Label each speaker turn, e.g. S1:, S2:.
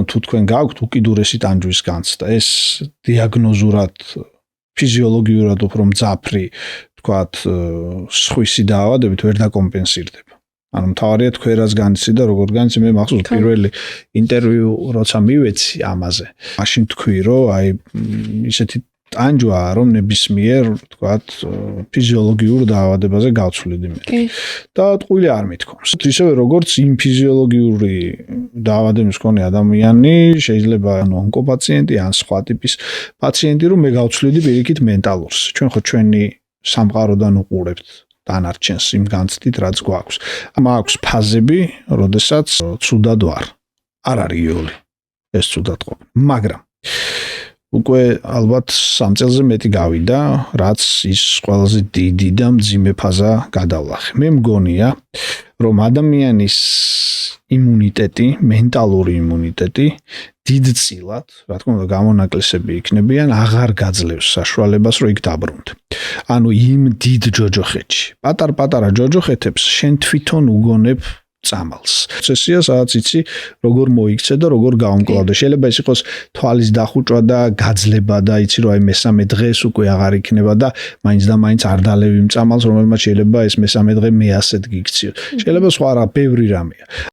S1: თუ თქვენ გაქვთ უკიდურესი ტანჯვის განცდა, ეს დიაგნოზურად ფიზიოლოგიურად უფრო მძაფრი, თქვათ, სხვისი დაავადებით ვერ დაკომპენსირდება. ანუ მთავარია თქვენ რას განიცდით და როგორ განიცდით, მე მახსოვს პირველი ინტერვიუ როცა მივეცი ამაზე. მაშინ თქვი, რომ აი ისეთი ტანჯვაა, რომ ნებისმიერ, თქვათ, ფიზიოლოგიურ დაავადებაზე გავცვლიდი მე. და ტყუილი არ მithkoms. ისევე როგორც იმ ფიზიოლოგიური დაავადების მქონე ადამიანი შეიძლება ანუ ონკოპაციენტი ან სხვა ტიპის პაციენტი, რომ მე გავცვლიდი პირიქით მენტალურს. ჩვენ ხო ჩვენი სამყაროდან უყურებთ დანარჩენს იმ განცდით, რაც გვაქვს. მაქვს ფაზები, როდესაც ცუდად ვარ. არ არის იული. ეს ცუდად ყოფნა. მაგრამ უკვე ალბათ 3 წელზე მეტი გავიდა, რაც ის ყველაზე დიდი და მძიმე ფაზა გადავლახე. მე მგონია, რომ ადამიანის იმუნიტეტი, მენტალური იმუნიტეტი დიდწილად, რა თქმა უნდა, გამონაკლისები იქნებიან, აღარ გაძლევს საშუალებას, რომ იქ დაბრუნდე. ანუ იმ დიდ ჯოჯოხეთში, პატარ-პატარა ჯოჯოხეთებს შენ თვითონ უგონებ წამალს. პროცესია, სადაც იცი, როგორ მოიქცე და როგორ გაუმკლავდე. შეიძლება ის იყოს თვალის დახუჭვა და გაძლება და იცი, რომ აი მესამე დღეს უკვე აღარ იქნება და მაინც და მაინც არ დალევი წამალს, რომელმაც შეიძლება ეს მესამე დღე მე ასეთ გიქციო. შეიძლება სხვა რა, ბევრი რამეა.